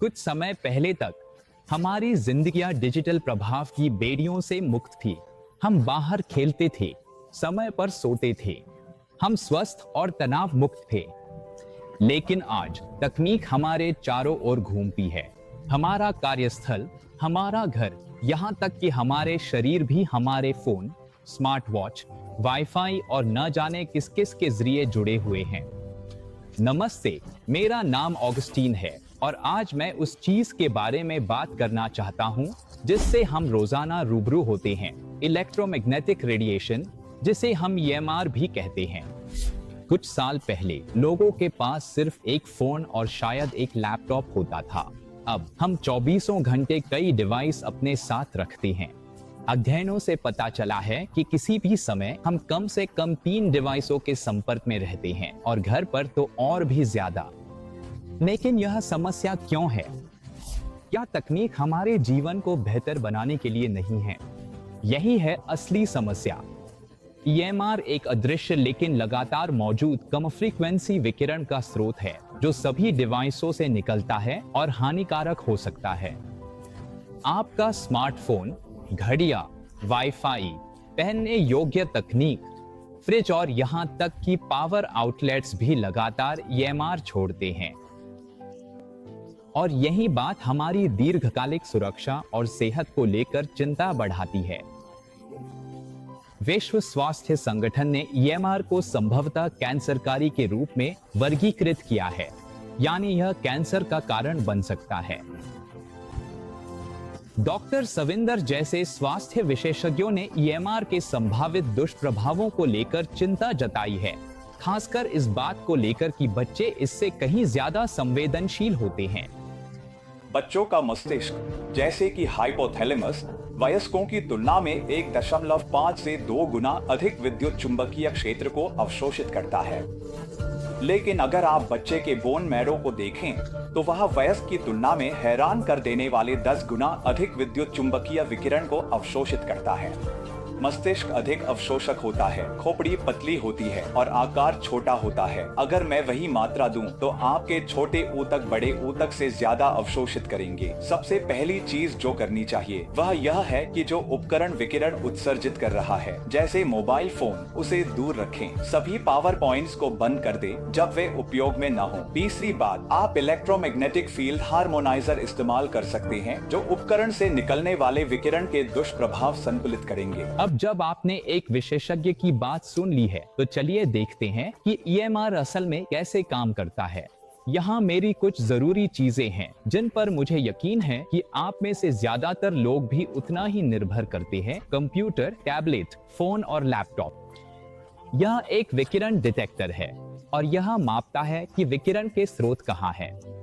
कुछ समय पहले तक हमारी जिंदगियां डिजिटल प्रभाव की बेड़ियों से मुक्त थी। हम बाहर खेलते थे, समय पर सोते थे, हम स्वस्थ और तनाव मुक्त थे। लेकिन आज तकनीक हमारे चारों ओर घूमती है। हमारा कार्यस्थल, हमारा घर, यहाँ तक कि हमारे शरीर भी हमारे फोन, स्मार्ट वॉच, वाईफाई और न जाने किस किस के जरिए जुड़े हुए हैं। नमस्ते, मेरा नाम ऑगस्टीन है और आज मैं उस चीज के बारे में बात करना चाहता हूं जिससे हम रोजाना रूबरू होते हैं, इलेक्ट्रोमैग्नेटिक रेडिएशन, जिसे हम EMR भी कहते हैं। कुछ साल पहले लोगों के पास सिर्फ एक फोन और शायद एक लैपटॉप होता था। अब हम 24 घंटे कई डिवाइस अपने साथ रखते हैं। अध्ययनों से पता चला है कि किसी भी समय हम कम से कम 3 डिवाइसों के संपर्क में रहते हैं और घर पर तो और भी ज्यादा। लेकिन यह समस्या क्यों है? क्या तकनीक हमारे जीवन को बेहतर बनाने के लिए नहीं है? यही है असली समस्या। EMR एक अदृश्य लेकिन लगातार मौजूद कम फ्रीक्वेंसी विकिरण का स्रोत है जो सभी डिवाइसों से निकलता है और हानिकारक हो सकता है। आपका स्मार्टफोन, घड़ियां, वाईफाई, पहनने योग्य तकनीक, फ्रिज और यहां तक कि पावर आउटलेट्स भी लगातार EMR छोड़ते हैं। और यही बात हमारी दीर्घकालिक सुरक्षा और सेहत को लेकर चिंता बढ़ाती है। विश्व स्वास्थ्य संगठन ने EMR को संभवतः कैंसरकारी के रूप में वर्गीकृत किया है, यानी यह कैंसर का कारण बन सकता है। डॉक्टर सविंदर जैसे स्वास्थ्य विशेषज्ञों ने EMR के संभावित दुष्प्रभावों को लेकर चिंता जताई है, खासकर इस बात को लेकर कि बच्चे इससे कहीं ज्यादा संवेदनशील होते हैं। बच्चों का मस्तिष्क, जैसे कि हाइपोथैलेमस, वयस्कों की तुलना में 1.5 से 2 गुना अधिक विद्युत चुंबकीय क्षेत्र को अवशोषित करता है। लेकिन अगर आप बच्चे के बोन मैरो को देखें तो वह वयस्क की तुलना में हैरान कर देने वाले 10 गुना अधिक विद्युत चुंबकीय विकिरण को अवशोषित करता है। मस्तिष्क अधिक अवशोषक होता है, खोपड़ी पतली होती है और आकार छोटा होता है। अगर मैं वही मात्रा दूं तो आपके छोटे ऊतक बड़े ऊतक से ज्यादा अवशोषित करेंगे। सबसे पहली चीज जो करनी चाहिए वह यह है कि जो उपकरण विकिरण उत्सर्जित कर रहा है, जैसे मोबाइल फोन, उसे दूर रखें। सभी पावर पॉइंट्स को बंद कर दें जब वे उपयोग में न हो। तीसरी बात, आप इलेक्ट्रोमैग्नेटिक फील्ड हार्मोनाइजर इस्तेमाल कर सकते हैं जो उपकरण से निकलने वाले विकिरण के दुष्प्रभाव संतुलित करेंगे। अब जब आपने एक विशेषज्ञ की बात सुन ली है तो चलिए देखते हैं कि EMR असल में कैसे काम करता है। यहाँ मेरी कुछ जरूरी चीजें हैं जिन पर मुझे यकीन है कि आप में से ज्यादातर लोग भी उतना ही निर्भर करते हैं। कंप्यूटर, टैबलेट, फोन और लैपटॉप। यह एक विकिरण डिटेक्टर है और यह मापता है कि विकिरण के स्रोत कहाँ है।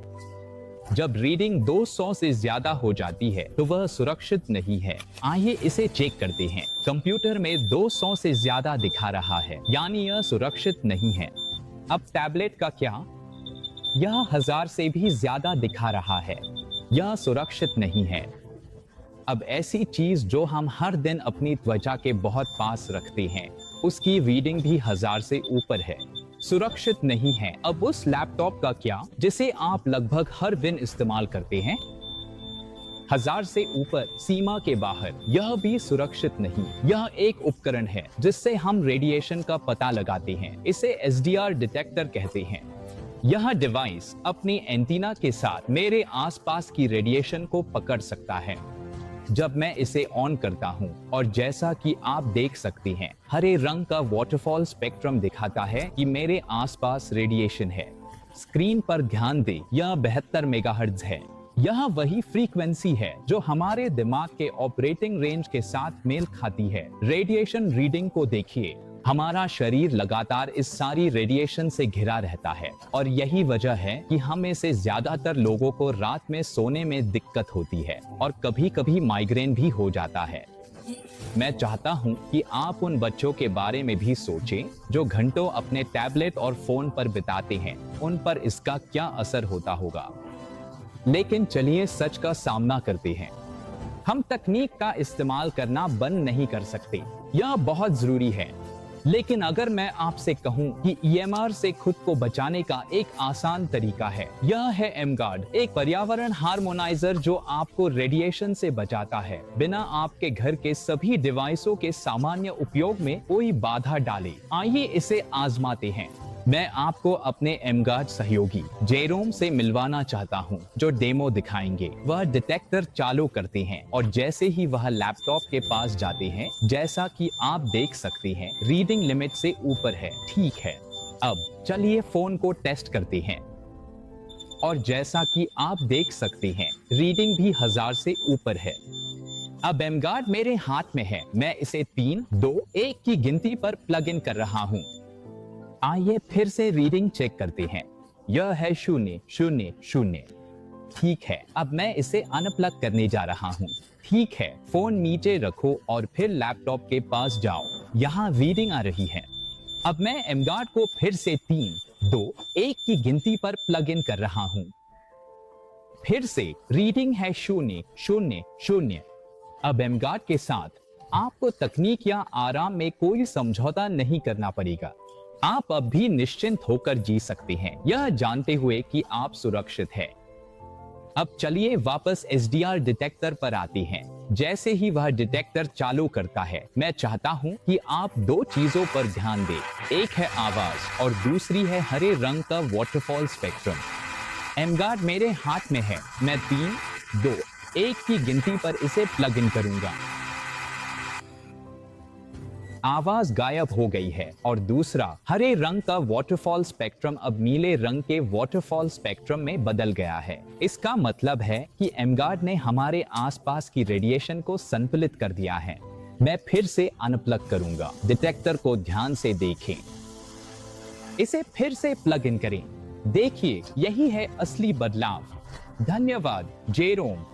जब रीडिंग 200 से ज्यादा हो जाती है तो वह सुरक्षित नहीं है। आइए इसे चेक करते हैं। कंप्यूटर में 200 से ज्यादा दिखा रहा है, यानी यह सुरक्षित नहीं है। अब टैबलेट का क्या? यह 1000 से भी ज्यादा दिखा रहा है, यह सुरक्षित नहीं है। अब ऐसी चीज जो हम हर दिन अपनी त्वचा के बहुत पास रखते हैं, उसकी रीडिंग भी 1000 से ऊपर है, सुरक्षित नहीं है। अब उस लैपटॉप का क्या जिसे आप लगभग हर दिन इस्तेमाल करते हैं? 1000 से ऊपर, सीमा के बाहर, यह भी सुरक्षित नहीं। यह एक उपकरण है जिससे हम रेडिएशन का पता लगाते हैं। इसे SDR डिटेक्टर कहते हैं। यह डिवाइस अपनी एंटीना के साथ मेरे आसपास की रेडिएशन को पकड़ सकता है। जब मैं इसे ऑन करता हूं और जैसा कि आप देख सकते हैं, हरे रंग का वाटरफॉल स्पेक्ट्रम दिखाता है कि मेरे आसपास रेडिएशन है। स्क्रीन पर ध्यान दें, यह 72 मेगाहर्ट्ज है। यह वही फ्रीक्वेंसी है जो हमारे दिमाग के ऑपरेटिंग रेंज के साथ मेल खाती है। रेडिएशन रीडिंग को देखिए। हमारा शरीर लगातार इस सारी रेडिएशन से घिरा रहता है और यही वजह है कि हम में से ज्यादातर लोगों को रात में सोने में दिक्कत होती है और कभी-कभी माइग्रेन भी हो जाता है। मैं चाहता हूं कि आप उन बच्चों के बारे में भी सोचें जो घंटों अपने टैबलेट और फोन पर बिताते हैं। उन पर इसका क्या असर होता होगा। लेकिन चलिए सच का सामना करते हैं। हम तकनीक का इस्तेमाल करना बंद नहीं कर सकते, यह बहुत जरूरी है। लेकिन अगर मैं आपसे कहूं कि EMR से खुद को बचाने का एक आसान तरीका है, यह है एमगार्ड, एक पर्यावरण हार्मोनाइजर जो आपको रेडिएशन से बचाता है बिना आपके घर के सभी डिवाइसों के सामान्य उपयोग में कोई बाधा डाले। आइए इसे आजमाते हैं। मैं आपको अपने एमगार्ड सहयोगी जेरोम से मिलवाना चाहता हूं, जो डेमो दिखाएंगे। वह डिटेक्टर चालू करते हैं और जैसे ही वह लैपटॉप के पास जाते हैं, जैसा कि आप देख सकते हैं, रीडिंग लिमिट से ऊपर है। ठीक है, अब चलिए फोन को टेस्ट करते हैं और जैसा कि आप देख सकते हैं, रीडिंग भी 1000 से ऊपर है। अब एमगार्ड मेरे हाथ में है। मैं इसे 3, 2, 1 की गिनती पर प्लग इन कर रहा हूं। आइए फिर से रीडिंग चेक करते हैं। यह है 0, 0, 0। ठीक है, अब मैं इसे अनप्लग करने जा रहा हूँ। ठीक है, फोन नीचे रखो और फिर लैपटॉप के पास जाओ। यहाँ रीडिंग आ रही है। अब मैं एमगार्ड को फिर से 3, 2, 1 की गिनती पर प्लग इन कर रहा हूँ। फिर से रीडिंग है 0, 0, 0। अब एमगार्ड के साथ आपको तकनीक या आराम में कोई समझौता नहीं करना पड़ेगा। आप अब भी निश्चिंत होकर जी सकते हैं, यह जानते हुए कि आप सुरक्षित हैं। अब चलिए वापस SDR डिटेक्टर पर आते हैं। जैसे ही वह डिटेक्टर चालू करता है, मैं चाहता हूं कि आप 2 चीजों पर ध्यान दें। एक है आवाज और दूसरी है हरे रंग का वाटरफॉल स्पेक्ट्रम। एमगार्ड मेरे हाथ में है। मैं 3, 2, 1 की गिनती पर इसे प्लग इन करूंगा। आवाज गायब हो गई है और दूसरा हरे रंग का वाटरफॉल स्पेक्ट्रम अब नीले रंग के वाटरफॉल स्पेक्ट्रम में बदल गया है। इसका मतलब है कि एमगार्ड ने हमारे आसपास की रेडिएशन को संतुलित कर दिया है। मैं फिर से अनप्लग करूंगा। डिटेक्टर को ध्यान से देखें। इसे फिर से प्लग इन करें। देखिए, यही है असली बदलाव। धन्यवाद जेरोम।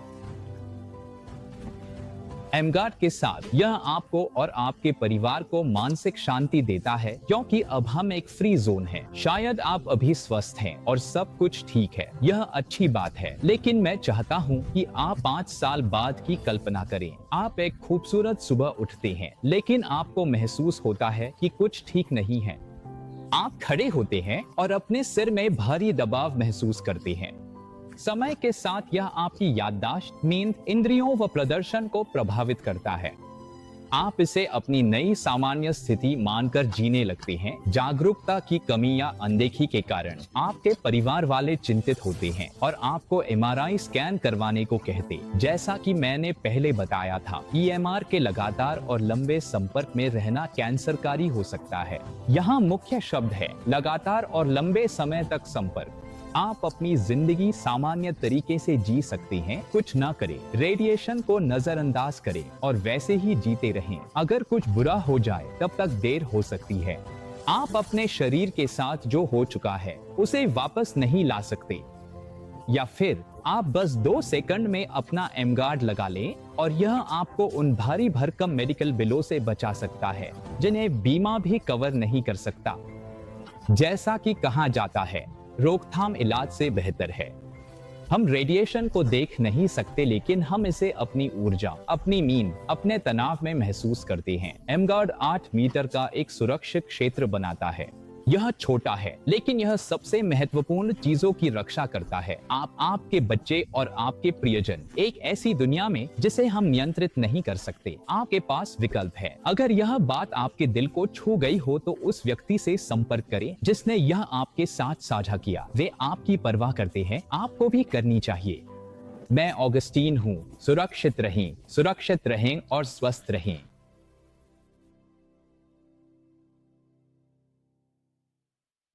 एमगार्ड के साथ यह आपको और आपके परिवार को मानसिक शांति देता है, क्योंकि अब हम एक फ्री जोन है। शायद आप अभी स्वस्थ हैं और सब कुछ ठीक है, यह अच्छी बात है। लेकिन मैं चाहता हूं कि आप 5 साल बाद की कल्पना करें। आप एक खूबसूरत सुबह उठते हैं, लेकिन आपको महसूस होता है कि कुछ ठीक नहीं है। आप खड़े होते हैं और अपने सिर में भारी दबाव महसूस करते हैं। समय के साथ यह आपकी याददाश्त, नींद, इंद्रियों व प्रदर्शन को प्रभावित करता है। आप इसे अपनी नई सामान्य स्थिति मानकर जीने लगते हैं। जागरूकता की कमी या अनदेखी के कारण आपके परिवार वाले चिंतित होते हैं और आपको MRI स्कैन करवाने को कहते। जैसा कि मैंने पहले बताया था, EMR के लगातार और लंबे संपर्क में रहना कैंसरकारी हो सकता है। यहाँ मुख्य शब्द है लगातार और लंबे समय तक संपर्क। आप अपनी जिंदगी सामान्य तरीके से जी सकते हैं। कुछ ना करें, रेडिएशन को नजरअंदाज करें और वैसे ही जीते रहें। अगर कुछ बुरा हो जाए तब तक देर हो सकती है। आप अपने शरीर के साथ जो हो चुका है उसे वापस नहीं ला सकते। या फिर आप बस 2 सेकंड में अपना एमगार्ड लगा लें और यह आपको उन भारी भरकम मेडिकल बिलों से बचा सकता है जिन्हें बीमा भी कवर नहीं कर सकता। जैसा कि कहा जाता है, रोकथाम इलाज से बेहतर है। हम रेडिएशन को देख नहीं सकते, लेकिन हम इसे अपनी ऊर्जा, अपनी नींद, अपने तनाव में महसूस करते हैं। एमगार्ड 8 मीटर का एक सुरक्षित क्षेत्र बनाता है। यह छोटा है, लेकिन यह सबसे महत्वपूर्ण चीजों की रक्षा करता है। आप, आपके बच्चे और आपके प्रियजन एक ऐसी दुनिया में जिसे हम नियंत्रित नहीं कर सकते। आपके पास विकल्प है। अगर यह बात आपके दिल को छू गई हो तो उस व्यक्ति से संपर्क करें जिसने यह आपके साथ साझा किया। वे आपकी परवाह करते हैं, आपको भी करनी चाहिए। मैं ऑगस्टीन हूँ। सुरक्षित रहें और स्वस्थ रहें।